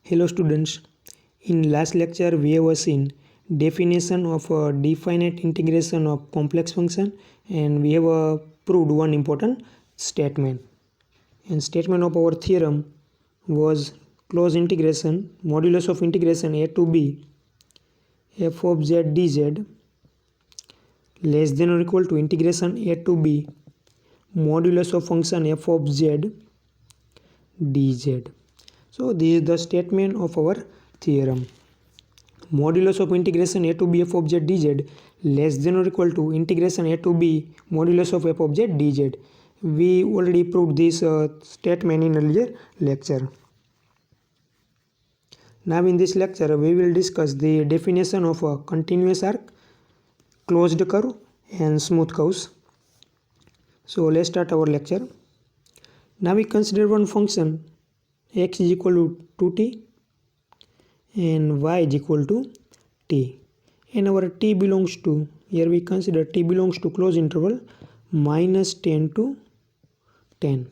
Hello students, in last lecture we have seen definition of a definite integration of complex function, and we have proved one important statement. And statement of our theorem was closed integration modulus of integration a to b f of z dz less than or equal to integration a to b modulus of function f of z dz. So this is the statement of our theorem. Modulus of integration a to b f of z dz less than or equal to integration a to b modulus of f of z dz. We already proved this statement in earlier lecture. Now in this lecture we will discuss the definition of a continuous arc, closed curve and smooth curves. So let's start our lecture. Now we consider one function x is equal to 2t and y is equal to t, and our t belongs to, here we consider t belongs to closed interval minus 10 to 10.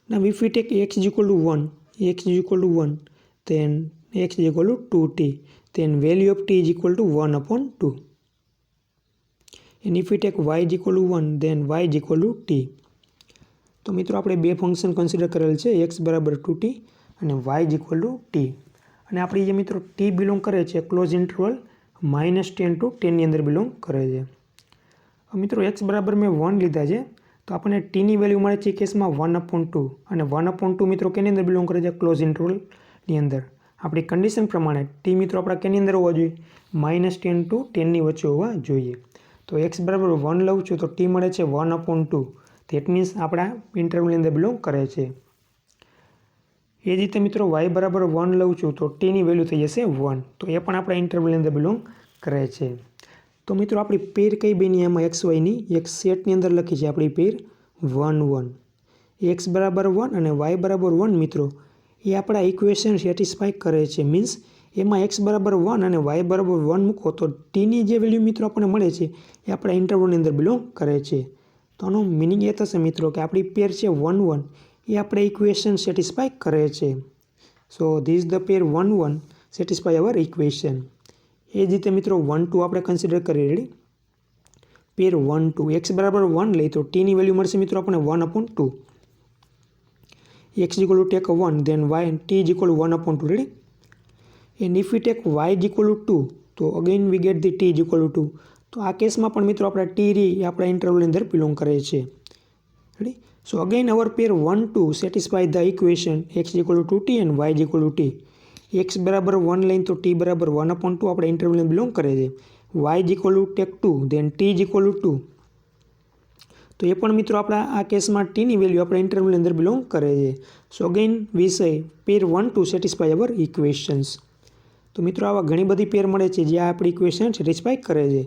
Now if we take x is equal to 1, then x is equal to 2t, then value of t is equal to 1 upon 2. And if we take y is equal to 1, then y is equal to t. તો મિત્રો આપણે બે function consider કરેલ છે, x બરાબર 2t અને y is equal to t. અને આપણી જે મિત્રો t બિલોંગ કરે છે ક્લોઝ ઇન્ટરવલ -10 to 10 ની અંદર બિલોંગ કરે છે. મિત્રો x બરાબર મેં 1 લીધા છે, તો આપણને t ની વેલ્યુ મળે છે કેસમાં 1/2, અને 1/2 મિત્રો કેની અંદર બિલોંગ કરે છે? ક્લોઝ ઇન્ટરવલની અંદર. આપણી કન્ડિશન પ્રમાણે t મિત્રો આપણા કેની અંદર હોવા જોઈએ? -10 to 10 ની વચ્ચે હોવા જોઈએ. તો x બરાબર 1 લઉં છું તો t મળે છે 1/2. ધેટ મીન્સ આપણા ઇન્ટરવલની અંદર બિલોંગ કરે છે. એ જ રીતે મિત્રો y બરાબર 1 લઉં છું તો ટીની વેલ્યુ થઈ જશે 1, તો એ પણ આપણા ઇન્ટરવલની અંદર બિલોંગ કરે છે. તો મિત્રો આપણી પેર કઈ બની એમાં એક્સ વાયની? એક સેટની અંદર લખી છે આપણી પેર 1 1. એક્સ બરાબર 1 અને y બરાબર 1 મિત્રો એ આપણા ઇક્વેશન સેટિસ્ફાય કરે છે. મીન્સ એમાં x બરાબર 1 અને y બરાબર 1 મૂકો તો ટીની જે વેલ્યુ મિત્રો આપણને મળે છે એ આપણા ઇન્ટરવલની અંદર બિલોંગ કરે છે. તો આનો મિનિંગ એ થશે મિત્રો કે આપણી પેર છે 1 1 એ આપણે ઇક્વેશન સેટિસ્ફાય કરે છે. So this the pair 1 1 satisfy our equation. એ જ રીતે મિત્રો 1 2 આપણે કન્સિડર કરીએ. રેડી? પેર 1 2 એક્સ બરાબર 1 લઈ તો ટીની વેલ્યુ મળશે મિત્રો આપણને 1/2. x equal to take 1, then y and t is equal to 1/2. Ready? And if we take y is equal to 2, તો again we get the t is equal to 2. તો આ કેસમાં પણ મિત્રો આપણા t રી એ આપણા ઇન્ટરવલની અંદર બિલોંગ કરે છે. Ready? So again our pair 1 2 satisfy the equation x equal to 2t and y equal to t. x બરાબર 1 લઈને તો t બરાબર 1/2 આપણા ઇન્ટરવલને બિલોંગ કરે છે. y equal to take 2, then t equal to 2. તો એ પણ મિત્રો આપણા આ કેસમાં ટીની વેલ્યુ આપણા ઇન્ટરવલની અંદર બિલોંગ કરે છે. સો અગેન વી સે પેર 1 2 સેટિસ્ફાય અવર ઇક્વેશન્સ. તો મિત્રો આવા ઘણી બધી પેર મળે છે જે આપણી ઇક્વેશન સેટિસ્ફાય કરે છે.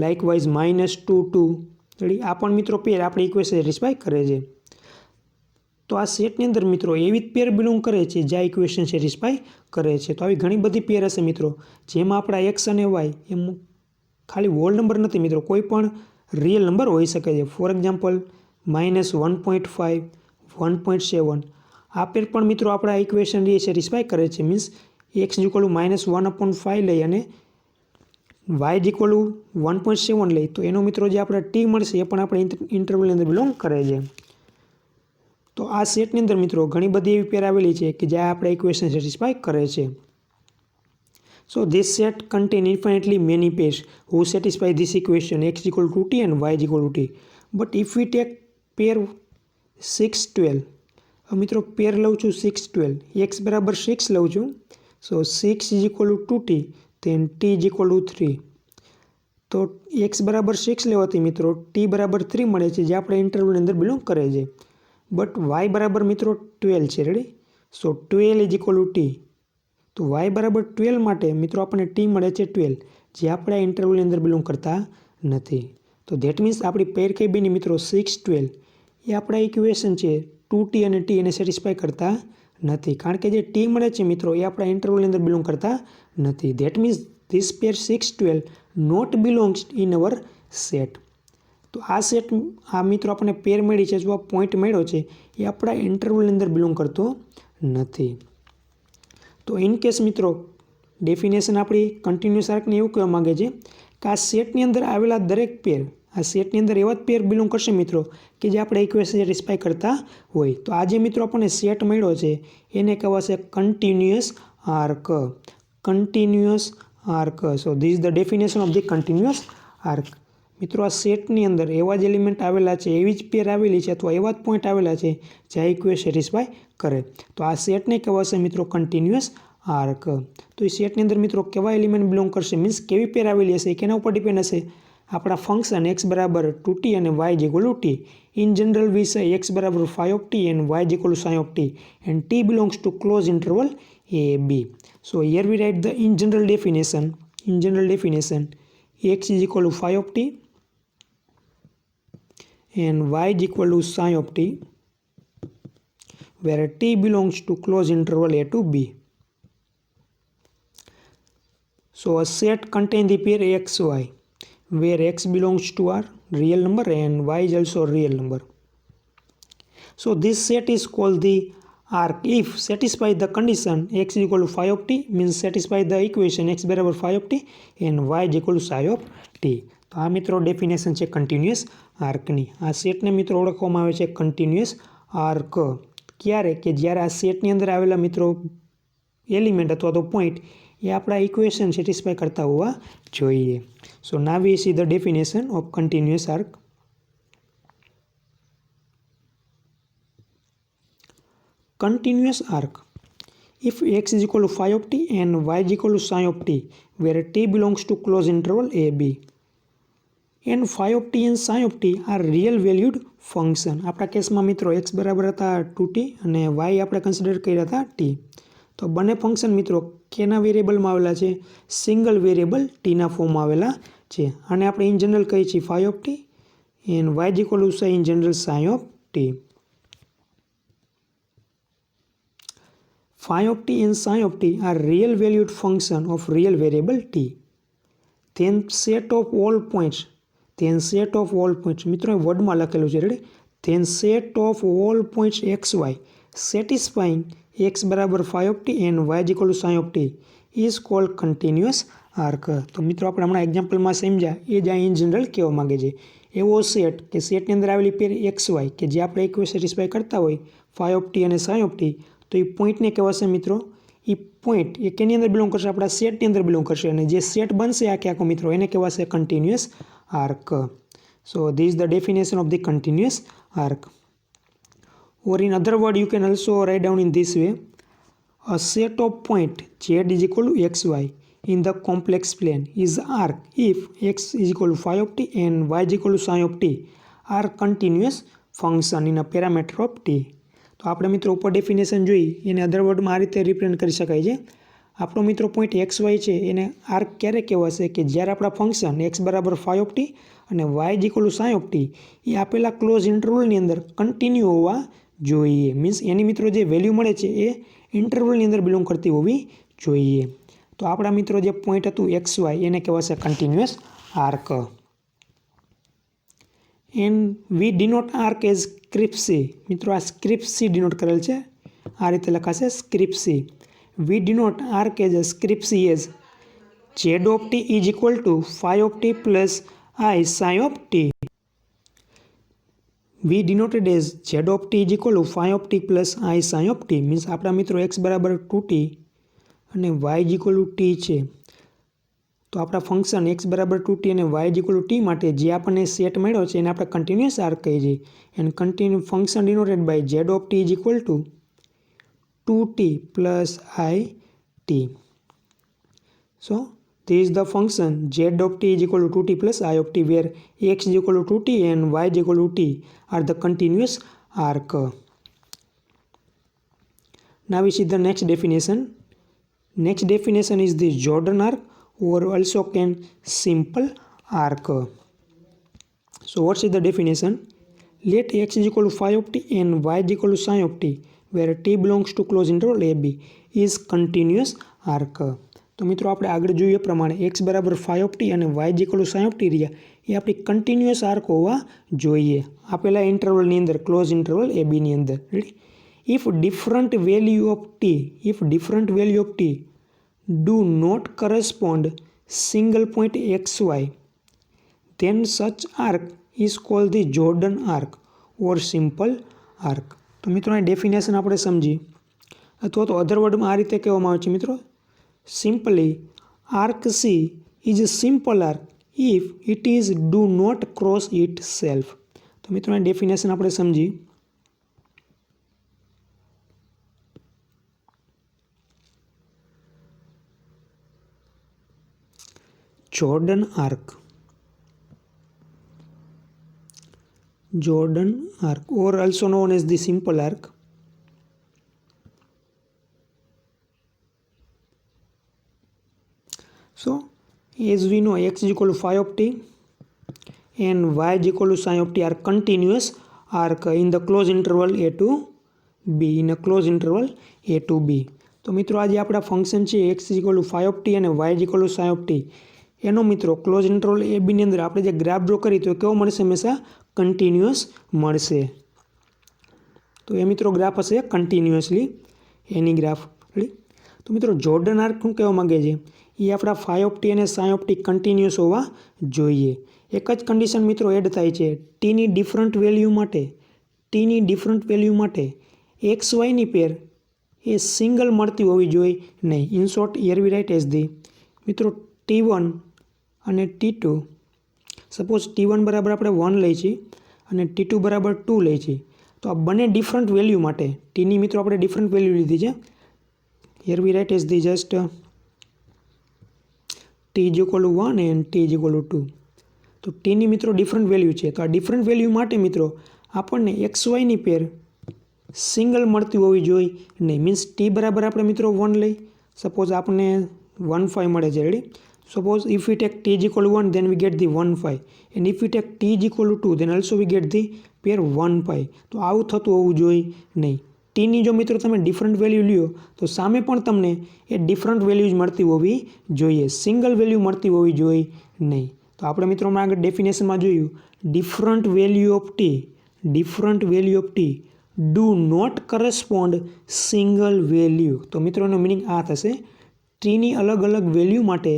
લાઇકવાઇઝ -2 2. રેડી? આ પણ મિત્રો પેર આપણી ઇક્વેશન સેટિસ્ફાય કરે છે. તો આ સેટની અંદર મિત્રો એવી જ પેર બિલોંગ કરે છે જે આ ઇક્વેશન સેટિસ્ફાય કરે છે. તો આવી ઘણી બધી પેર હશે મિત્રો જેમાં આપણા એક્સ અને વાય એમ ખાલી હોલ નંબર નથી મિત્રો, કોઈ પણ રિયલ નંબર હોઈ શકે છે. For example -1.5 1.7. આ પેર પણ મિત્રો આપણા ઇક્વેશન સેટિસ્ફાય કરે છે. મીન્સ x ઇક્વલ ટુ -1/5 લઈ અને y ઇક્વલ ટુ 1.7 લઈ તો એનો મિત્રો જે આપણા t મળશે એ પણ આપણે ઇન્ટરવલની અંદર બિલોંગ કરે છે. તો આ સેટની અંદર મિત્રો ઘણી બધી એવી પેર આવેલી છે કે જ્યાં આપણે ઇક્વેશન સેટિસ્ફાય કરે છે. So this set contain infinitely many pairs who satisfy this equation x equal to 2t and y equal to t. But if we take pair 6 12, મિત્રો પેર લઉં છું 6 12, x બરાબર 6 લઉં છું, so 6 is equal to 2t, then t is equal to 3. તો x બરાબર 6 લેવાથી મિત્રો t બરાબર 3 મળે છે જે આપણે ઇન્ટરવલની અંદર બિલોંગ કરે છે. બટ y બરાબર મિત્રો 12 છે. Ready? So 12 is equal to t. તો y બરાબર 12 માટે મિત્રો આપણને t મળે છે 12 જે આપણા ઇન્ટરવલની અંદર બિલોંગ કરતા નથી. તો ધેટ મીન્સ આપણી પેર કઈ બની મિત્રો 6 12 એ આપણા ઇક્વેશન છે 2t અને t એને સેટિસ્ફાય કરતા નથી, કારણ કે જે t મળે છે મિત્રો એ આપણા ઇન્ટરવલની અંદર બિલોંગ કરતા નથી. That means this pair 6 12 not belongs in our set. તો આ સેટ આ મિત્રો આપણને પેર મળી છે, જો આ પોઈન્ટ મળ્યો છે એ આપણા ઇન્ટરવલની અંદર બિલોંગ કરતો નથી. તો ઇન કેસ મિત્રો ડેફિનેશન આપણી કન્ટિન્યુઅસ આર્કને એવું કહેવા માગે છે કે આ સેટની અંદર આવેલા દરેક પેર, આ સેટની અંદર એવા જ પેર બિલોંગ કરશે મિત્રો કે જે આપણે ઇક્વેશન સેટિસ્ફાય કરતા હોય. તો આ જે મિત્રો આપણને સેટ મળ્યો છે એને કહેવાશે continuous arc. Continuous arc. So this is the definition of the continuous arc. મિત્રો આ સેટની અંદર એવા જ એલિમેન્ટ આવેલા છે, એવી જ પેર આવેલી છે અથવા એવા જ પોઈન્ટ આવેલા છે જે આ ઇક્વેશન સેટિસ્ફાય કરે. તો આ સેટને કહેવાશે મિત્રો કન્ટિન્યુઅસ આર્ક. તો એ સેટની અંદર મિત્રો કેવા એલિમેન્ટ બિલોંગ કરશે, મીન્સ કેવી પેર આવેલી હશે, કેના ઉપર ડિપેન્ડ હશે? આપણા ફંક્શન x બરાબર 2t અને y equal to t. In general we say x બરાબર 5t and y equal to sin of t and t belongs to close interval a b. So here we write the in general definition. In general definition, x is equal to 5t and y is equal to sin of t, where t belongs to close interval a to b. So a set contains the pair x, y, where x belongs to r real number and y is also real number. So this set is called the arc if satisfy the condition x is equal to 5t, means satisfy the equation x બરાબર 5t and y is equal to psi of t. તો આ મિત્રો definition છે continuous આર્કની. આ સેટને મિત્રો ઓળખવામાં આવે છે કન્ટિન્યુઅસ આર્ક. ક્યારે? કે જ્યારે આ સેટની અંદર આવેલા મિત્રો એલિમેન્ટ અથવા તો પોઈન્ટ એ આપણા ઇક્વેશન સેટિસ્ફાય કરતા હોવા જોઈએ. So now we see the definition of continuous arc. Continuous arc. If x is equal to 5t and y is equal to sin of t, where t belongs to close interval a b, and 5t and sin of t are real valued function. આપણા કેસમાં મિત્રો x બરાબર હતા 2t અને y આપણે consider કર્યા હતા t. તો બંને ફંક્શન મિત્રો કેના વેરિયેબલમાં આવેલા છે? સિંગલ વેરિયેબલ ટીના ફોર્મમાં આવેલા છે. અને આપણે ઇન જનરલ કહીએ છીએ 5t and y is equal to in general sin of t. 5t and sin of t are real valued function of real variable t. Then set of all points. Then set of all points. મિત્રો વર્ડમાં લખેલું છે, ready? Then set of all points x, y satisfying x બરાબર 5t and y is equal to sin of t is called continuous arc. તો મિત્રો આપણે હમણાં એક્ઝામ્પલમાં સમજ્યા એ જ આ ઇન જનરલ કહેવા માગે છે. એવો સેટ કે સેટની અંદર આવેલી પેર એક્સ વાય કે જે આપણે ઇક્વેશન સેટિસ્ફાય કરતા હોય 5t અને sin of t, તો એ પોઈન્ટને કહેવાશે મિત્રો, એ પોઈન્ટ એ કેની અંદર બિલોંગ કરશે? આપણા સેટની અંદર બિલોંગ કરશે અને જે સેટ બનશે આખે આખો મિત્રો એને કહેવાશે continuous arc. So this the definition of the continuous arc. Or in other word you can also write down in this way: a set of point z is equal to xy in the complex plane is arc if x is equal to 5t and y is equal to sin of t are continuous function in a parameter of t. તો આપણે મિત્રો ઉપર definition જોઈ એને અધર વર્ડમાં આ રીતે represent કરી શકાય છે. આપણો મિત્રો પોઈન્ટ એક્સ વાય છે એને આર્ક ક્યારે કહેવાશે? કે જ્યારે આપણા ફંક્શન એક્સ બરાબર 5t અને y is equal to sin of t એ આપેલા ક્લોઝ ઇન્ટરવલની અંદર કન્ટિન્યુ હોવા જોઈએ. મીન્સ એની મિત્રો જે વેલ્યુ મળે છે એ ઇન્ટરવલની અંદર બિલોંગ કરતી હોવી જોઈએ. તો આપણા મિત્રો જે પોઈન્ટ હતું એક્સ વાય એને કહેવાશે continuous arc. And we denote arc as script C. મિત્રો આ સ્ક્રિપ્ટ સી ડિનોટ કરેલ છે, આ રીતે લખાશે script C. We denote arc as script C as z of t is equal to 5t plus I sin of t. We denoted as z of t is equal to 5t plus I sin of t. Means આપણા મિત્રો x બરાબર 2t અને y is equal to t છે. તો આપણા function x બરાબર 2t અને y is equal to t માટે જે આપણને સેટ મળ્યો છે એને આપણે કન્ટિન્યુઅસ આર્ક કહીએ છીએ. And continue function denoted by z of t is equal to 2t plus I t. So this is the function z of t is equal to 2t plus I of t, where x is equal to 2t and y is equal to t are the continuous arc. Now we see the next definition. Next definition is the Jordan arc, or also can simple arc. So what is the definition? Let x is equal to 5t and y is equal to sin of t, where t belongs to close interval a b is continuous arc. તો મિત્રો આપણે આગળ જોઈએ એ પ્રમાણે x બરાબર 5t અને y is equal to sin of t રહ્યા એ આપણી કન્ટિન્યુઅસ આર્ક હોવા જોઈએ આપેલા ઇન્ટરવલની અંદર, ક્લોઝ ઇન્ટરવલ એ બીની અંદર. Ready? if different value of t do not correspond single point xy, then such arc is called the Jordan arc or simple arc. તો મિત્રો આ ડેફિનેશન આપણે સમજી, અથવા તો અધર વર્ડમાં આ રીતે કહેવામાં આવે છે મિત્રો, simply arc C is a simple arc if it is do not cross itself. તો મિત્રો આ ડેફિનેશન આપણે સમજી. Jordan arc or also known as the simple arc. So as we know, x is equal to phi of t and y is equal to psi of t are continuous arc in the closed interval a to b, in a closed interval a to b. તો મિત્રો આજે આપણા function છે x is equal to phi of t અને y is equal to psi of t, એનો મિત્રો close interval એ બીની અંદર આપણે જે ગ્રાફ ડ્રો કરી તો કેવો મળશે? હંમેશા કન્ટિન્યુઅસ મળશે. તો એ મિત્રો ગ્રાફ હશે કન્ટિન્યુઅસલી એની ગ્રાફ. તો મિત્રો જોર્ડન આર્ક શું કહેવા માગે છે? એ આપણા ફાઈ ઓફ ટી અને સાઈ ઓફ ટી કન્ટિન્યુઅસ હોવા જોઈએ. એક જ કન્ડિશન મિત્રો એડ થાય છે, ટીની ડિફરન્ટ વેલ્યુ માટે એક્સ વાયની પેર એ સિંગલ મળતી હોવી જોઈએ નહીં. In short here we write as the મિત્રો T1 અને T2, સપોઝ T1 બરાબર આપણે 1 લઈએ છીએ અને T2 બરાબર 2 લઈએ છીએ, તો આ બંને ડિફરન્ટ વેલ્યુ માટે ટીની મિત્રો આપણે ડિફરન્ટ વેલ્યુ લીધી છે. Here we write as the just T is equal to 1 and T is equal to 2. તો ટીની મિત્રો ડિફરન્ટ વેલ્યુ છે, તો આ ડિફરન્ટ વેલ્યુ માટે મિત્રો આપણને એક્સ વાયની પેર સિંગલ મળતી હોવી જોઈએ નહીં. મીન્સ ટી બરાબર આપણે મિત્રો 1 લઈ, સપોઝ આપણને 1 5 મળે છે. Ready? Suppose if we take t is equal to 1, then we get the 1 5, and if we take t is equal to 2, then also we get the pair 1 5. તો આવું થતું હોવું જોઈએ નહીં. ટીની જો મિત્રો તમે ડિફરન્ટ વેલ્યુ લ્યો તો સામે પણ તમને એ ડિફરન્ટ વેલ્યુઝ મળતી હોવી જોઈએ, સિંગલ વેલ્યુ મળતી હોવી જોઈએ નહીં. તો આપણે મિત્રો હમણાં આગળ ડેફિનેશનમાં જોયું, different value of T do not correspond single value. તો મિત્રો એનો મિનિંગ આ થશે, ટીની અલગ અલગ વેલ્યુ માટે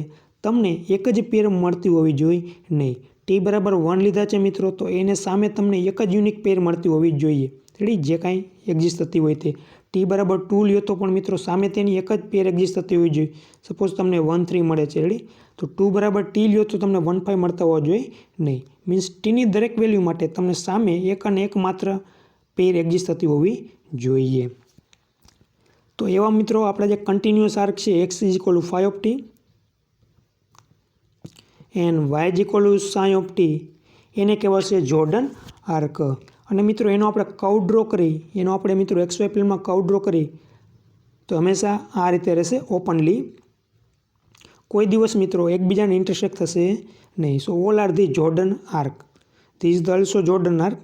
તમને એક જ પેર મળતી હોવી જોઈએ નહીં. ટી બરાબર 1 લીધા છે મિત્રો, તો એને સામે તમને એક જ યુનિક પેર મળતી હોવી જોઈએ. રેડી? જે કાંઈ એક્ઝિસ્ટ થતી હોય તે. ટી બરાબર 2 લ્યો તો પણ મિત્રો સામે તેની એક જ પેર એક્ઝિસ્ટ થતી હોવી જોઈએ. સપોઝ તમને 1 3 મળે છે. રેડી? તો 2 બરાબર ટી લ્યો તો તમને 1 5 મળતા હોવા જોઈએ નહીં. મીન્સ ટીની દરેક વેલ્યુ માટે તમને સામે એક અને એક માત્ર પેર એક્ઝિસ્ટ થતી હોવી જોઈએ. તો એવા મિત્રો આપણા જે કન્ટિન્યુઅસ આર્ક છે, x is equal to phi of t and y is equal to psi of t, એને કહેવાશે જોર્ડન આર્ક. અને મિત્રો એનો આપણે કર્વ ડ્રો કરી, એનો આપણે મિત્રો એક્સ વાય પ્લેનમાં કર્વ ડ્રો કરી તો હંમેશા આ રીતે રહેશે ઓપનલી. કોઈ દિવસ મિત્રો એકબીજાને ઇન્ટરસેક્ટ થશે નહીં. સો all are the Jordan arc. This is also Jordan arc.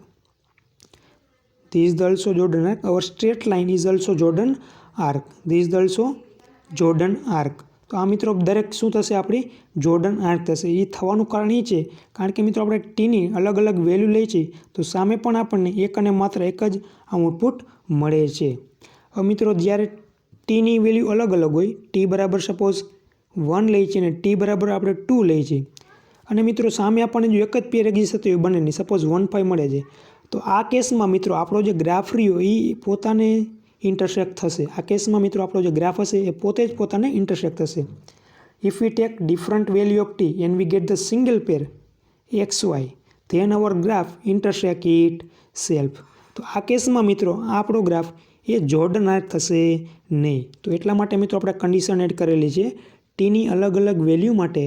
Our straight line is also Jordan arc. This is also Jordan arc. તો આ મિત્રો દરેક શું થશે? આપણી જોર્ડન આર્ક થશે. એ થવાનું કારણ એ છે કારણ કે મિત્રો આપણે ટીની અલગ અલગ વેલ્યુ લઈએ છીએ તો સામે પણ આપણને એક અને માત્ર એક જ આઉટપુટ મળે છે. હવે મિત્રો જ્યારે ટીની વેલ્યુ અલગ અલગ હોય, ટી બરાબર સપોઝ 1 લઈએ છીએ અને ટી બરાબર આપણે 2 લઈએ છીએ, અને મિત્રો સામે આપણને જો એક જ પેર એક્ઝિસ્ટ થતી હોય બંનેની, સપોઝ 1 5 મળે છે, તો આ કેસમાં મિત્રો આપણો જે ગ્રાફ રહ્યો એ પોતાને ઇન્ટરસેક્ટ થશે. આ કેસમાં મિત્રો આપણો જે ગ્રાફ હશે એ પોતે જ પોતાને ઇન્ટરસેક્ટ થશે. If we take different value of t and we get the single pair x y, then our graph intersect itself. તો આ કેસમાં મિત્રો આપણો ગ્રાફ એ જોર્ડન આર્ક થશે નહીં. તો એટલા માટે મિત્રો આપણે કન્ડિશન એડ કરેલી છે, ટીની અલગ અલગ વેલ્યુ માટે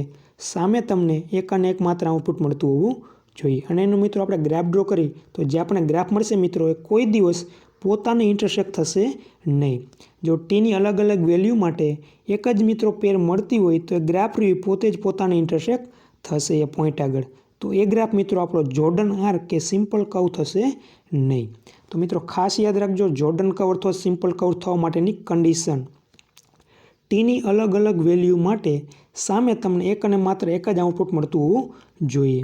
સામે તમને એક અને એક માત્ર આઉટપુટ મળતું હોવું જોઈએ. અને એનું મિત્રો આપણે ગ્રાફ ડ્રો કરી તો જે આપણે ગ્રાફ મળશે મિત્રો એ કોઈ દિવસ પોતાને ઇન્ટરસેક્ટ થશે નહીં. જો ટીની અલગ અલગ વેલ્યુ માટે એક જ મિત્રો પેર મળતી હોય તો એ ગ્રાફ રહ્યું પોતે જ પોતાને ઇન્ટરસેક્ટ થશે એ પોઈન્ટ આગળ. તો એ ગ્રાફ મિત્રો આપણો જોર્ડન આર્ક કે સિમ્પલ કર્વ થશે નહીં. તો મિત્રો ખાસ યાદ રાખજો, જોર્ડન કર્વ અથવા સિમ્પલ કર્વ થવા માટેની કન્ડિશન, ટીની અલગ અલગ વેલ્યુ માટે સામે તમને એક અને માત્ર એક જ આઉટપુટ મળતું હોવું જોઈએ.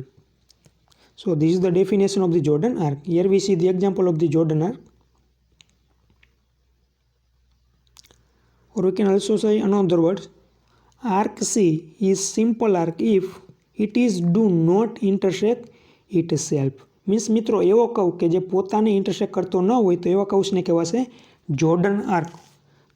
So this is the definition of the Jordan arc. Here we see the example of the Jordan arc. or we can also say another words, arc C is simple arc if it is do not intersect itself. Means મિત્રો એવો curve કે જે પોતાને intersect કરતો ન હોય તો એવા કર્વ્સને કહેવાશે જોર્ડન આર્ક.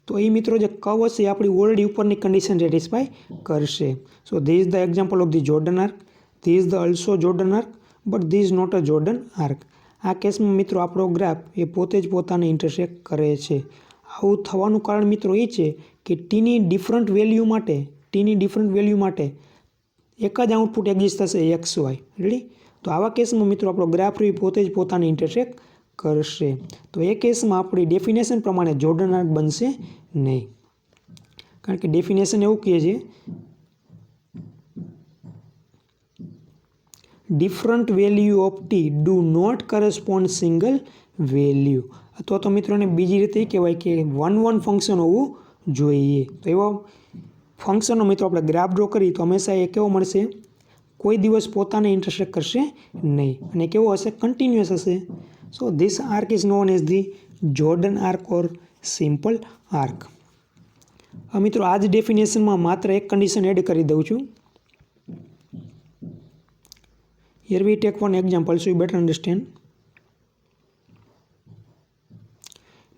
તો એ મિત્રો જે કર્વ હશે એ આપણી ઓલરેડી ઉપરની કન્ડિશન સેટિસ્ફાય કરશે. So this is the example of the Jordan arc. This is the also Jordan arc but this is not a Jordan arc. આ કેસમાં મિત્રો આપણો ગ્રાફ એ પોતે જ પોતાને ઇન્ટરસેક્ટ કરે છે. આવું થવાનું કારણ મિત્રો એ છે કે ટીની ડિફરન્ટ વેલ્યુ માટે એક જ આઉટપુટ એક્ઝિસ્ટ થશે એક્સ વાય. રેડી? તો આવા કેસમાં મિત્રો આપણો ગ્રાફ એ પોતે જ પોતાને ઇન્ટરસેક્ટ કરશે. તો એ કેસમાં આપણી ડેફિનેશન પ્રમાણે જોર્ડન આર્ક બનશે નહીં, કારણ કે ડેફિનેશન એવું કહે છે different value of T do not correspond single value. અથવા તો મિત્રોને બીજી રીતે એ કહેવાય કે 1-1 ફંક્શન હોવું જોઈએ. તો એવા ફંક્શનનો મિત્રો આપણે ગ્રાફ ડ્રો કરીએ તો હંમેશા એ કેવો મળશે, કોઈ દિવસ પોતાને ઇન્ટરસેક્ટ કરશે નહીં અને કેવો હશે, કન્ટિન્યુઅસ હશે. So this arc is known as the Jordan arc or simple arc. હવે મિત્રો આ જ ડેફિનેશનમાં માત્ર એક કન્ડિશન એડ કરી દઉં છું. Here we take one example so you better understand.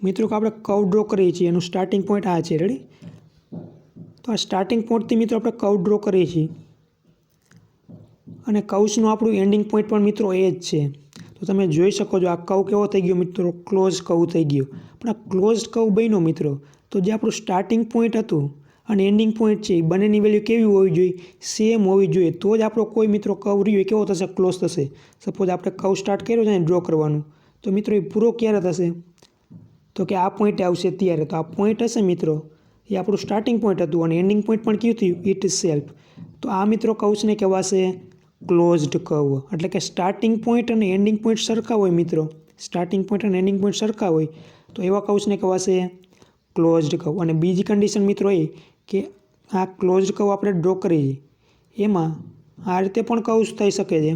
મિત્રો કે આપણે કર્વ ડ્રો કરીએ છીએ, એનું સ્ટાર્ટિંગ પોઈન્ટ આ છે. રેડી? તો આ સ્ટાર્ટિંગ પોઈન્ટથી મિત્રો આપણે કર્વ ડ્રો કરીએ છીએ અને કર્વ્સનું આપણું એન્ડિંગ પોઈન્ટ પણ મિત્રો એ જ છે. તો તમે જોઈ શકો છો આ કર્વ કેવો થઈ ગયો મિત્રો, ક્લોઝ કર્વ થઈ ગયો. પણ આ ક્લોઝ કર્વ બન્યો મિત્રો, તો જે આપણું સ્ટાર્ટિંગ પોઈન્ટ હતું અને એન્ડિંગ પોઈન્ટ છે એ બંનેની વેલ્યુ કેવી હોવી જોઈએ, સેમ હોવી જોઈએ. તો જ આપણો કોઈ મિત્રો કર્વ રહ્યો એ કેવો થશે, ક્લોઝ થશે. સપોઝ આપણે કર્વ સ્ટાર્ટ કર્યો છે ડ્રો કરવાનું, તો મિત્રો એ પૂરો ક્યારે થશે, તો કે આ પોઈન્ટ આવશે ત્યારે. તો આ પોઈન્ટ હશે મિત્રો એ આપણું સ્ટાર્ટિંગ પોઈન્ટ હતું અને એન્ડિંગ પોઈન્ટ પણ કયું થયું, ઇટ સેલ્ફ. તો આ મિત્રો કર્વ્સને કહેવાશે ક્લોઝડ કર્વ. એટલે કે સ્ટાર્ટિંગ પોઈન્ટ અને એન્ડિંગ પોઈન્ટ સરખા હોય મિત્રો, સ્ટાર્ટિંગ પોઈન્ટ અને એન્ડિંગ પોઈન્ટ સરખા હોય તો એવા કર્વ્સને કહેવાશે ક્લોઝડ કર્વ. અને બીજી કન્ડિશન મિત્રો એ કે આ ક્લોઝડ કર્વ આપણે ડ્રો કરીએ એમાં આ રીતે પણ કર્વ્સ થઈ શકે છે,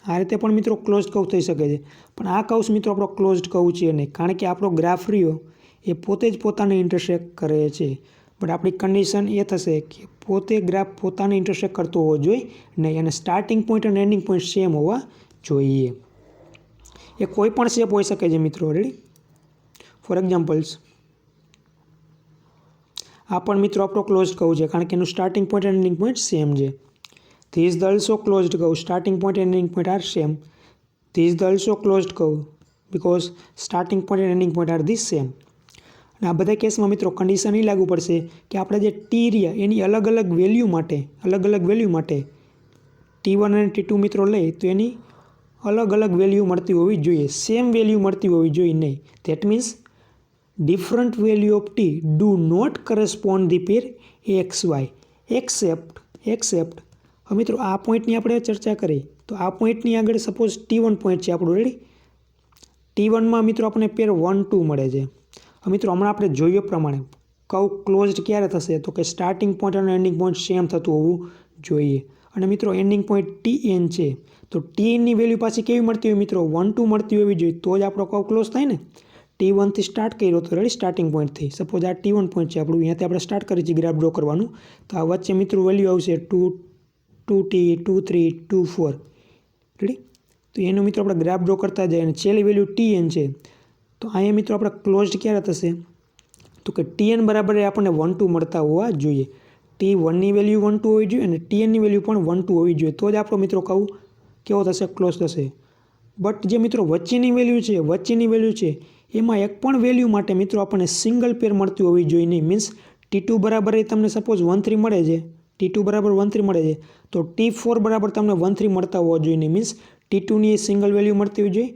આ રીતે પણ મિત્રો ક્લોઝડ કર્વ થઈ શકે છે. પણ આ કર્વ્સ મિત્રો આપણો ક્લોઝડ કર્વ છે નહીં, કારણ કે આપણો ગ્રાફ રહ્યો એ પોતે જ પોતાને ઇન્ટરસેક્ટ કરે છે. બટ આપણી કન્ડિશન એ થશે કે પોતે ગ્રાફ પોતાને ઇન્ટરસેક્ટ કરતો હોવો જોઈએ નહીં અને સ્ટાર્ટિંગ પોઈન્ટ અને એન્ડિંગ પોઈન્ટ સેમ હોવા જોઈએ. એ કોઈ પણ શેપ હોઈ શકે છે મિત્રો. રેડી? ફોર એક્ઝામ્પલ્સ આ પણ મિત્રો આપણો ક્લોઝડ કર્વ છે, કારણ કે એનું સ્ટાર્ટિંગ પોઈન્ટ અને એન્ડિંગ પોઈન્ટ સેમ છે. This is the also closed curve, starting point and ending point are same. This is the also closed curve because starting point and ending point are the same. અને આ બધા કેસમાં મિત્રો condition એ લાગુ પડશે કે આપણે જે ટી રહ્યા એની અલગ અલગ વેલ્યુ માટે T1 અને T2 મિત્રો લઈએ તો એની અલગ અલગ વેલ્યુ મળતી હોવી જોઈએ, સેમ વેલ્યુ મળતી હોવી જોઈએ નહીં. That means different value of T do not correspond the pair x Y except. હવે મિત્રો આ પોઈન્ટની આપણે ચર્ચા કરી તો આ પોઈન્ટની આગળ સપોઝ T1 પોઈન્ટ છે આપણું. રેડી? T1માં મિત્રો આપણને પેર 1-2 મળે છે. હવે મિત્રો હમણાં આપણે જોઈએ પ્રમાણે કર્વ ક્લોઝડ ક્યારે થશે, તો કે સ્ટાર્ટિંગ પોઈન્ટ અને એન્ડિંગ પોઈન્ટ સેમ થતું હોવું જોઈએ. અને મિત્રો એન્ડિંગ પોઈન્ટ TN છે તો TNની વેલ્યુ પાછી કેવી મળતી હોય મિત્રો, 1-2 મળતી હોવી જોઈએ, તો જ આપણો કર્વ ક્લોઝ થાય ને. T1થી સ્ટાર્ટ કર્યો તો રેડી, સ્ટાર્ટિંગ પોઈન્ટથી. સપોઝ આ T1 પોઈન્ટ છે આપણું, અહીંયાથી આપણે સ્ટાર્ટ કરીએ છીએ ગ્રાફ ડ્રો કરવાનું. તો આ વચ્ચે મિત્રો વેલ્યુ આવશે 2T 2-3 2-4. રેડી? તો એનું મિત્રો આપણે ગ્રાફ ડ્રો કરતા જાય અને છેલ્લી વેલ્યુ TN છે. તો અહીંયા મિત્રો આપણે ક્લોઝડ ક્યારે થશે, તો કે TN બરાબર આપણને 1-2 મળતા હોવા જોઈએ. T1ની વેલ્યુ 1-2 હોવી જોઈએ અને TNની વેલ્યુ પણ 1-2 હોવી જોઈએ, તો જ આપણો મિત્રો કર્વ કેવો થશે, ક્લોઝ થશે. બટ જે મિત્રો વચ્ચેની વેલ્યુ છે એમાં એક પણ વેલ્યુ માટે મિત્રો આપણને સિંગલ પેર મળતી હોવી જોઈએ નહીં. મીન્સ T2 બરાબર એ તમને સપોઝ 1-3 મળે છે, T2 બરાબર 1-3 મળે છે તો T4 બરાબર તમને 1-3 મળતા હોવા જોઈએ નહીં. મીન્સ T2ની એ સિંગલ વેલ્યુ મળતી હોવી જોઈએ,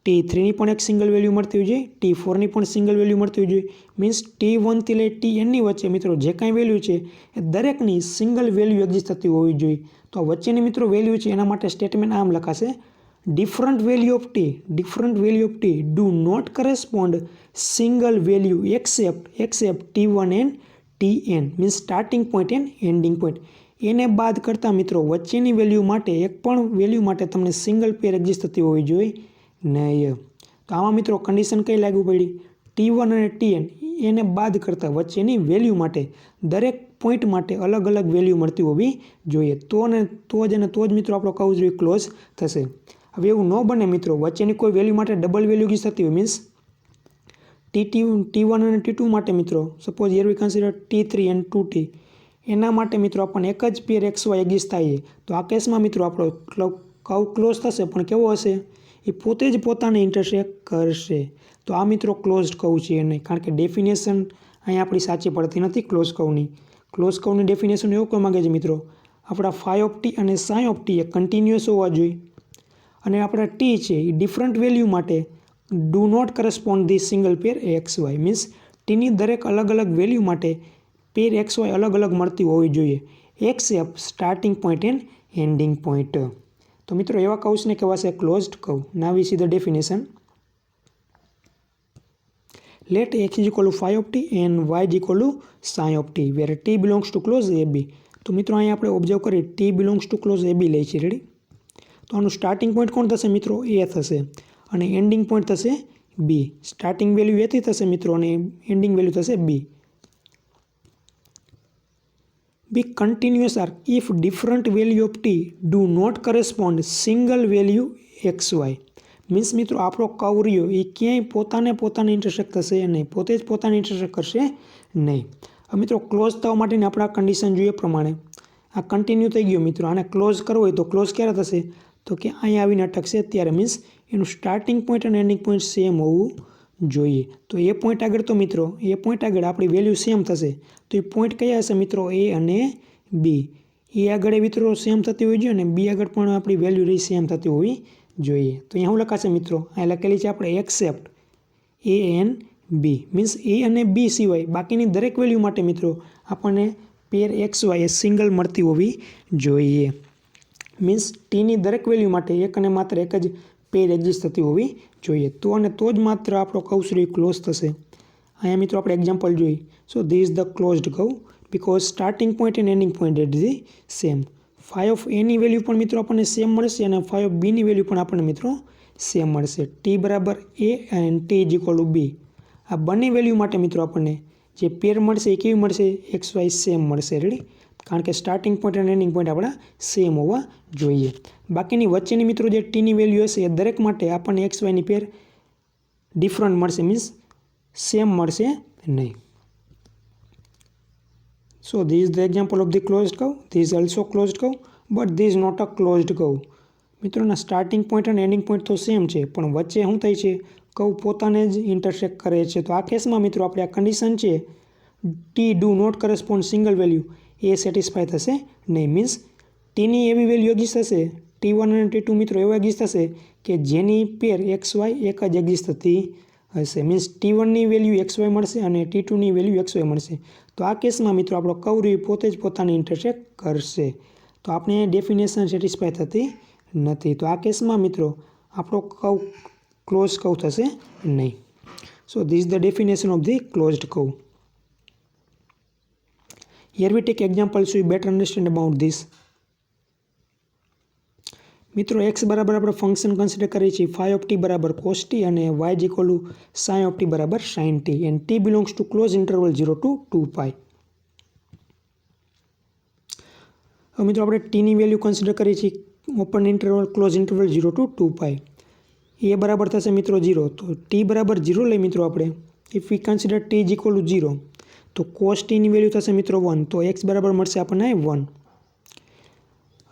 T3ની પણ એક સિંગલ વેલ્યુ મળતી હોવી જોઈએ, T4ની પણ સિંગલ વેલ્યુ મળતી હોવી જોઈએ. મીન્સ T1થી લઈ TNની વચ્ચે મિત્રો જે કાંઈ વેલ્યુ છે એ દરેકની સિંગલ વેલ્યુ એક્ઝિસ્ટ થતી હોવી જોઈએ. તો આ વચ્ચેની મિત્રો વેલ્યુ છે એના માટે સ્ટેટમેન્ટ આમ લખાશે, different value of T do not correspond single value except T1 and TN. Means starting point and ending point. એને બાદ કરતાં મિત્રો વચ્ચેની વેલ્યુ માટે એક પણ વેલ્યુ માટે તમને સિંગલ પેર એક્ઝિસ્ટ થતી હોવી જોઈએ નહીં. તો આમાં મિત્રો કન્ડિશન કઈ લાગુ પડી, T1 અને TN એને બાદ કરતાં વચ્ચેની વેલ્યુ માટે દરેક પોઈન્ટ માટે અલગ અલગ વેલ્યુ મળતી હોવી જોઈએ, તો જ મિત્રો આપણો કર્વ જોઈએ ક્લોઝ થશે. હવે એવું ન બને મિત્રો, વચ્ચેની કોઈ વેલ્યુ માટે ડબલ વેલ્યુ એક્ઝિસ્ટ થતી હોય, મીન્સ T1 અને T2 માટે મિત્રો, suppose here we consider T3 and 2T, એના માટે મિત્રો આપણને એક જ પેર XY એક્ઝિસ્ટ થાય છે. તો આ કેસમાં મિત્રો આપણો કર્વ ક્લોઝ થશે, પણ કેવો હશે? એ પોતે જ પોતાને ઇન્ટરસેક્ટ કરશે. તો આ મિત્રો ક્લોઝડ કર્વ છે નહીં, કારણ કે ડેફિનેશન અહીંયા આપણી સાચી પડતી નથી ક્લોઝ કર્વની. ક્લોઝ કર્વની ડેફિનેશન એવું કહેવા માગે છે મિત્રો, આપણા phi ઓફ T અને sin ઓફ T એ કન્ટિન્યુઅસ હોવા જોઈએ, અને આપણા T છે એ ડિફરન્ટ વેલ્યુ માટે do not correspond the single pair XY, means Tની દરેક અલગ અલગ વેલ્યુ માટે પેર XY અલગ અલગ મળતી હોવી જોઈએ, except starting point and ending point. તો મિત્રો એવા કર્વ્સને કહેવાશે closed curve. Now we see the definition. Let x is equal to phi of t and y is equal to sin of t, where t belongs to close AB. તો મિત્રો અહીંયા આપણે observe કરીએ t belongs to close AB લઈએ છીએ, ready? તો આનું starting point કોણ થશે મિત્રો? A થશે, અને એન્ડિંગ પોઈન્ટ થશે B. સ્ટાર્ટિંગ વેલ્યુ A થી થશે મિત્રો, અને એન્ડિંગ વેલ્યુ થશે B. Be continuous are if different value of t do not correspond single value xy. Means મિત્રો આપણો કર્વ રહ્યો એ ક્યાંય પોતાને ઇન્ટરસેક્ટ થશે નહીં, પોતે જ પોતાને ઇન્ટરસેક્ટ કરશે નહીં. હવે મિત્રો ક્લોઝ થવા માટેની આપણે આ કન્ડિશન જોઈએ પ્રમાણે આ કન્ટિન્યુ થઈ ગયો મિત્રો. આને ક્લોઝ કરવો હોય તો ક્લોઝ ક્યારે થશે? તો કે અહીંયા આવીને અટકશે ત્યારે, મીન્સ એનું સ્ટાર્ટિંગ પોઈન્ટ અને એન્ડિંગ પોઈન્ટ સેમ હોવું જોઈએ. તો એ પોઈન્ટ આગળ તો મિત્રો એ પોઈન્ટ આગળ આપણી વેલ્યુ સેમ થશે. તો એ પોઈન્ટ કયા હશે મિત્રો? A અને B. એ આગળ મિત્રો સેમ થતી હોવી જોઈએ, અને B આગળ પણ આપણી વેલ્યુ રહી સેમ થતી હોવી જોઈએ. તો અહીંયા શું લખાશે મિત્રો? અહીંયા લખેલી છે આપણે accept A and B, means A અને B સિવાય બાકીની દરેક વેલ્યુ માટે મિત્રો આપણને પેર XY એ સિંગલ મળતી હોવી જોઈએ. મીન્સ Tની દરેક વેલ્યુ માટે એક અને માત્ર એક જ પેર એક્ઝિસ્ટ થતી હોવી જોઈએ. તો જ માત્ર આપણો કર્વ ક્લોઝ થશે. અહીંયા મિત્રો આપણે એક્ઝામ્પલ જોઈ. So this is the closed curve because starting point and ending point is the same. phi of Aની વેલ્યુ પણ મિત્રો આપણને સેમ મળશે, અને phi ઓફ Bની વેલ્યુ પણ આપણને મિત્રો સેમ મળશે. T બરાબર A and T is equal two B. આ બંને વેલ્યુ માટે મિત્રો આપણને જે પેર મળશે એ કેવી મળશે? XY સેમ મળશે, રેડી? કારણ કે સ્ટાર્ટિંગ પોઈન્ટ અને એન્ડિંગ પોઈન્ટ આપણા સેમ હોવા જોઈએ. બાકીની વચ્ચેની મિત્રો જે Tની વેલ્યુ હશે એ દરેક માટે આપણને XYની પેર ડિફરન્ટ મળશે, મીન્સ સેમ મળશે નહીં. So this is the example of the closed curve. This is also closed curve, but this is not a closed curve. મિત્રોના સ્ટાર્ટિંગ પોઈન્ટ અને એન્ડિંગ પોઈન્ટ તો સેમ છે, પણ વચ્ચે શું થાય છે? કર્વ પોતાને જ ઇન્ટરસેક્ટ કરે છે. તો આ કેસમાં મિત્રો આપણે આ કન્ડિશન છે T do not correspond single value એ સેટિસ્ફાય થશે નહીં. મીન્સ Tની એવી વેલ્યુ એક્ઝિસ્ટ થશે, T1 અને T2 મિત્રો એવો એક્ઝિસ્ટ થશે કે જેની પેર XY એક જ એક્ઝિસ્ટ થતી હશે. મીન્સ T1ની વેલ્યુ XY મળશે અને T2ની વેલ્યુ XY મળશે. તો આ કેસમાં મિત્રો આપણો કર્વ પોતે જ પોતાને ઇન્ટરસેક્ટ કરશે. તો આપણે ડેફિનેશન સેટિસ્ફાય થતી નથી. તો આ કેસમાં મિત્રો આપણો કર્વ ક્લોઝ કર્વ થશે નહીં. So this the definition of the closed curve. Here we take example so you better understand about this. મિત્રો x બરાબર આપણે ફંક્શન કન્સિડર કરીએ છીએ phi ઓફ t બરાબર cos t અને y is equal to sin of t બરાબર sin t, and t belongs to close interval 0 to 2π. હવે મિત્રો આપણે tની વેલ્યુ કન્સિડર કરીએ છીએ open interval close interval 0 to 2π. એ બરાબર થશે મિત્રો 0. તો t બરાબર 0 લઈ મિત્રો આપણે. If V consider t is equal two 0 તો cos tની વેલ્યુ થશે મિત્રો 1. તો x બરાબર મળશે આપણને 1.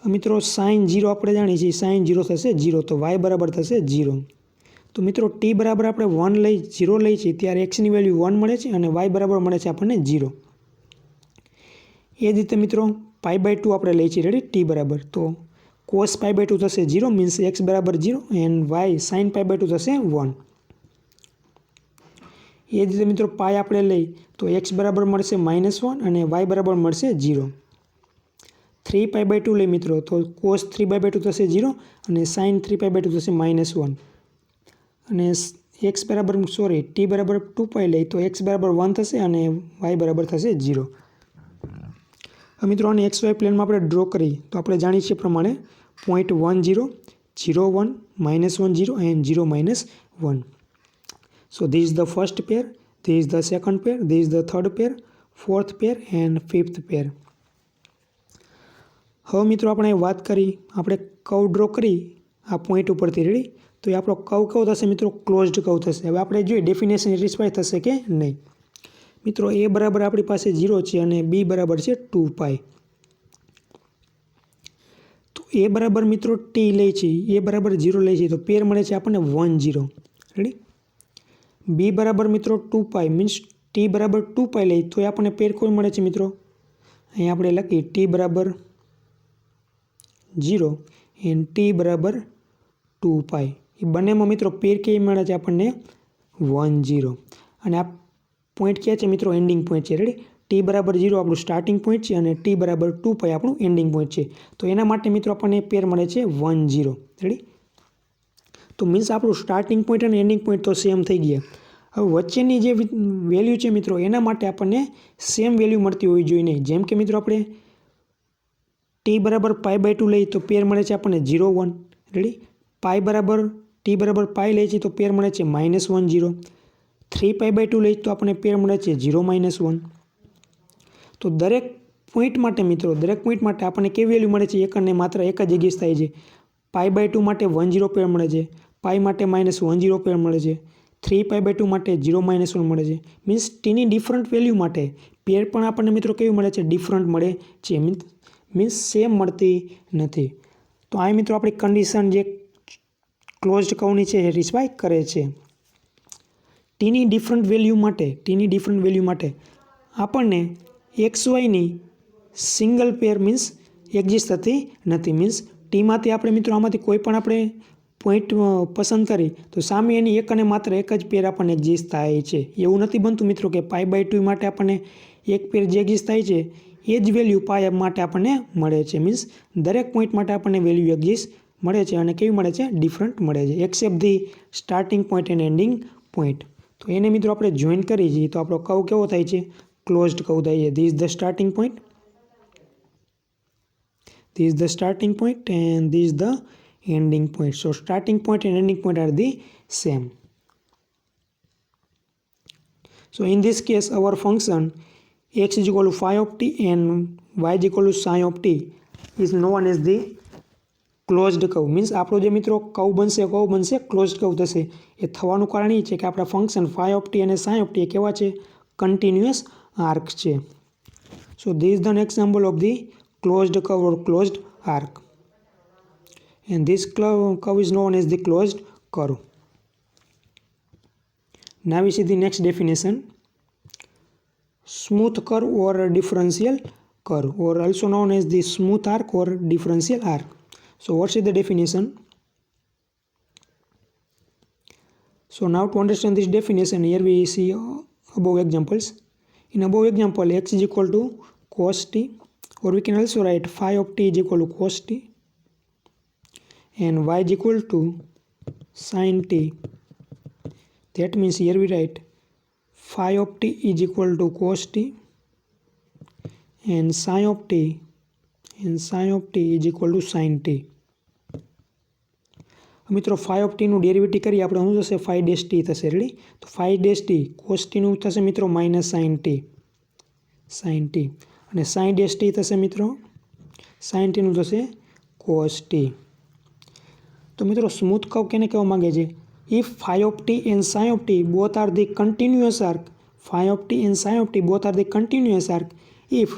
મિત્રો સાઇન 0 આપણે જાણીએ છીએ, સાઇન 0 થશે 0. તો y બરાબર થશે 0. તો મિત્રો t બરાબર આપણે 0 લઈએ છીએ ત્યારે xની વેલ્યુ 1 મળે છે, અને y બરાબર મળે છે આપણને 0. એ જ રીતે મિત્રો π/2 આપણે લઈએ છીએ, રેડી? t બરાબર તો cos π/2 થશે 0, મીન્સ x બરાબર 0, એન્ડ y sin π/2 થશે 1. એ જ રીતે મિત્રો પાઈ આપણે લઈ તો x બરાબર મળશે -1 અને y બરાબર મળશે 0. 3π/2 લઈ મિત્રો તો cos 3π/2 થશે 0 અને sin 3π/2 થશે -1. અને x બરાબર t બરાબર 2π લઈ તો x બરાબર 1 થશે અને y બરાબર થશે 0. હવે મિત્રો આને xy પ્લેનમાં આપણે ડ્રો કરી તો આપણે જાણીએ છીએ પ્રમાણે point 1 0 0 1 -1 0 and 0 -1. So this is the first pair, This is the second pair, this is the third pair, fourth pair and fifth pair. હવે મિત્રો આપણે વાત કરી, આપણે કર્વ ડ્રો કરી આ પોઈન્ટ ઉપરથી, રેડી? તો એ આપણો કર્વ કેવો થશે મિત્રો? ક્લોઝડ કર્વ થશે. હવે આપણે જોઈએ ડેફિનેશન સેટિસ્ફાય થશે કે નહીં. મિત્રો એ બરાબર આપણી પાસે 0 છે અને બી બરાબર છે 2π. તો એ બરાબર મિત્રો ટી લે છે, એ બરાબર 0 લે છે, તો પેર મળે છે આપણને 1 0. રેડી? બી બરાબર મિત્રો 2π મીન્સ ટી બરાબર 2π લે તો આપણને પેર કોઈ મળે છે મિત્રો? અહીં આપણે લખીએ ટી બરાબર 0 એન્ડ ટી બરાબર 2π. એ બંનેમાં મિત્રો પેર કેવી મળે છે આપણને? 1 0. અને આ પોઈન્ટ ક્યાં છે મિત્રો? એન્ડિંગ પોઈન્ટ છે. રેડી? ટી બરાબર 0 આપણું સ્ટાર્ટિંગ પોઈન્ટ છે અને ટી બરાબર 2π આપણું એન્ડિંગ પોઈન્ટ છે. તો એના માટે મિત્રો આપણને પેર મળે છે 1 0. રેડી? તો મીન્સ આપણું સ્ટાર્ટિંગ પોઈન્ટ અને એન્ડિંગ પોઈન્ટ તો સેમ થઈ ગયા. હવે વચ્ચેની જે વેલ્યુ છે મિત્રો એના માટે આપણને સેમ વેલ્યુ મળતી હોવી જોઈએ નહીં. જેમ કે મિત્રો આપણે ટી બરાબર π/2 લઈએ તો પેર મળે છે આપણને 0 1. રેડી? ટી બરાબર π લે છે તો પેર મળે છે -1 0. 3π/2 લઈએ તો આપણને પેર મળે છે 0 -1. તો દરેક પોઈન્ટ માટે મિત્રો, દરેક પોઈન્ટ માટે આપણને કેવી વેલ્યુ મળે છે? એક અને માત્ર એક જ જગ્યાએ થાય છે. π/2 માટે 1 0 પેર મળે છે, π માટે -1 0 પેર મળે છે, 3π/2 માટે 0 -1 મળે છે. મીન્સ ટીની ડિફરન્ટ વેલ્યુ માટે પેર પણ આપણને મિત્રો કેવી મળે છે? ડિફરન્ટ મળે છે. મીન્સ સેમ મળતી નથી. તો આ મિત્રો આપણી કન્ડિશન જે ક્લોઝડ કર્વની છે સેટિસ્ફાય કરે છે. ટીની ડિફરન્ટ વેલ્યુ માટે આપણને XYની સિંગલ પેર મીન્સ એક્ઝિસ્ટ થતી નથી. મીન્સ ટીમાંથી આપણે મિત્રો આમાંથી કોઈ પણ આપણે પોઈન્ટ પસંદ કરી તો સામે એની એક અને માત્ર એક જ પેર આપણને એક્ઝિસ્ટ થાય છે. એવું નથી બનતું મિત્રો કે π/2 માટે આપણને એક પેર જે એક્ઝિસ્ટ થાય છે એ જ વેલ્યુ π માટે આપણને મળે છે. મીન્સ દરેક પોઈન્ટ માટે આપણને વેલ્યુ એક્ઝિસ્ટ મળે છે અને કેવી મળે છે? ડિફરન્ટ મળે છે. Accept the starting point and ending point. તો એને મિત્રો આપણે જોઈન કરી છીએ તો આપણો કર્વ કેવો થાય છે? ક્લોઝડ કર્વ થાય છે. This the starting point, this is the starting point and this is the ending point. So starting point and ending point are the same. So in this case our function x is equal to phi of t and y is equal to psi of t is known as the closed curve. Means આપણો જે મિત્રો curve બનશે closed curve થશે. એ થવાનું કારણ એ છે કે આપણા ફંક્શન phi of t અને psi of t એ કેવા છે? કન્ટિન્યુઅસ આર્ક છે. So this is an example of the closed curve or closed arc, and this curve is known as the closed curve. Now we see the next definition: smooth curve or differential curve, or also known as the smooth arc or differential arc. So what is the definition? So now to understand this definition, here we see above examples. In above example, x is equal to cos t, or we can also write phi of t is equal to cos t and y is equal to sin t. That means here we write phi of t is equal to cos t and sin of t is equal to sin t. મિત્રો phi of t નું derivative કરીએ આપણે શું થશે? phi dash t થશે. Ready? તો phi dash t cos t નું થશે મિત્રો -sin t અને sin dash t થશે મિત્રો sin t નું થશે cos t. તો મિત્રો સ્મૂથ કર્વ કેને કહેવા માંગે છે? if phi of t and psi of t both are the continuous arc, phi of t and psi of t both are the continuous arc, if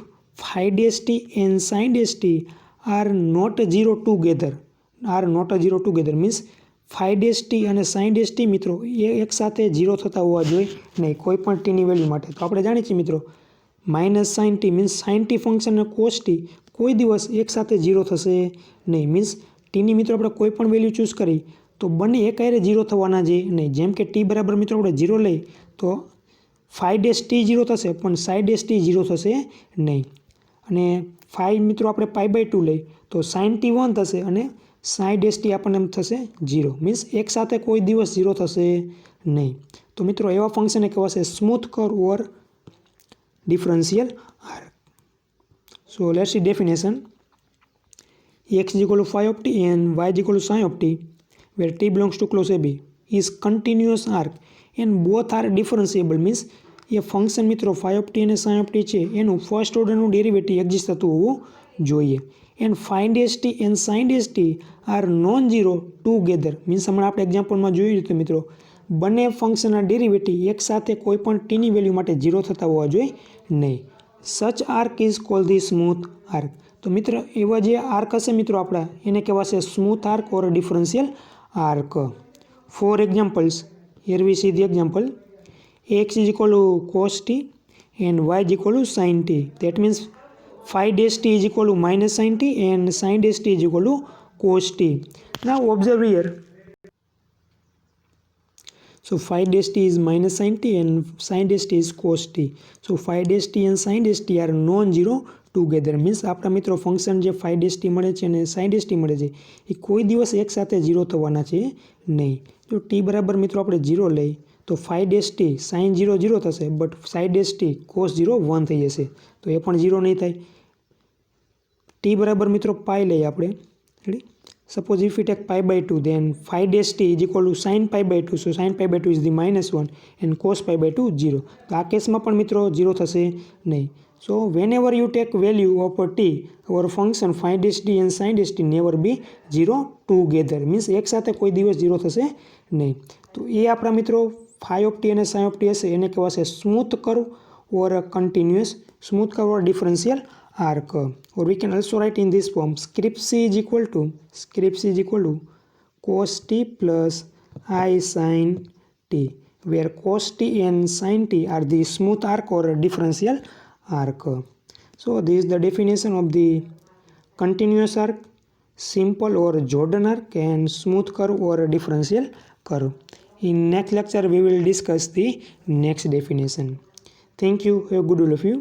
phi dash t and sin dash t are not zero together means phi dash t અને sin dash t મિત્રો એ એક સાથે 0 થતા હોવા જોઈએ નહીં કોઈ પણ t ની વેલ્યુ માટે. તો આપણે જાણીએ છીએ મિત્રો -sin t means sin t function અને cos t કોઈ દિવસ એક સાથે 0 થશે નહીં. મીન્સ ટીની મિત્રો આપણે કોઈ પણ વેલ્યુ ચૂઝ કરી તો બંને એક હારે 0 થવાના છે નહીં. જેમ કે ટી બરાબર મિત્રો આપણે 0 લઈ તો phi dash t 0 થશે પણ sin dash t 0 થશે નહીં. અને phi મિત્રો આપણે π/2 લઈ તો sin t 1 થશે અને sin dash t આપણને એમ થશે 0. મીન્સ એક સાથે કોઈ દિવસ 0 થશે નહીં. તો મિત્રો એવા ફંક્શનને કહેવાશે smooth curve or differential arc. So let's see definition. X is equal to phi of t and y is equal to psi of t, where t belongs to close AB, is continuous arc and both are ડિફરન્શિયેબલ means A function મિત્રો phi of t અને sin of t છે એનું first ઓર્ડરનું derivative exist થતું હોવું જોઈએ. And phi dash t and sin dash t are non zero together means હમણાં આપણે એક્ઝામ્પલમાં જોયું હતું મિત્રો બંને ફંક્શનના ડેરિવેટિવ એકસાથે કોઈ પણ ટીની વેલ્યુ માટે ઝીરો થતા હોવા જોઈએ નહીં. Such arc is called the smooth arc. તો મિત્ર એવા જે આર્ક હશે મિત્રો આપણા એને કહેવાશે smooth arc or differential arc. For examples here we see the example. x is equal to cos t and y is equal to sin t. That means phi dash t is equal to minus sin t and sin dash t is equal to cos t. Now observe here. So phi dash t is minus sin t and sin dash t is cos t. So phi dash t and sin dash t are non-zero together. Means આપણા મિત્રો function જે phi dash t મળે છે અને sin dash t મળે છે એ કોઈ દિવસ એક સાથે ઝીરો થવાના છે નહીં. જો t બરાબર મિત્રો આપણે ઝીરો લઈ તો phi dash t sin 0 0 થશે but psi dash t cos 0 1 થઈ જશે તો એ પણ 0 નહીં થાય. t બરાબર મિત્રો પાઈ લઈએ આપણે. Ready. Suppose if we take pi by 2 then phi dash t is equal to sin pi by 2. So sin pi by 2 is the -1 and cos pi by 2 0. તો આ કેસમાં પણ મિત્રો 0 થશે નહીં. So whenever you take value of a t, our function phi dash t and sin dash t never be 0 together. Means એક સાથે કોઈ દિવસ 0 થશે નહીં. તો એ આપણા મિત્રો phi of t અને sin of t હશે એને કહેવાશે smooth curve or continuous smooth curve or differential arc. Or we can also write in this form script c is equal to cos t plus I sin t, where cos t and sin t are the smooth arc or differential arc. So this is the definition of the continuous arc, simple or Jordan arc and smooth curve or differential curve. In next lecture we will discuss the next definition. Thank you. Have a good all of you.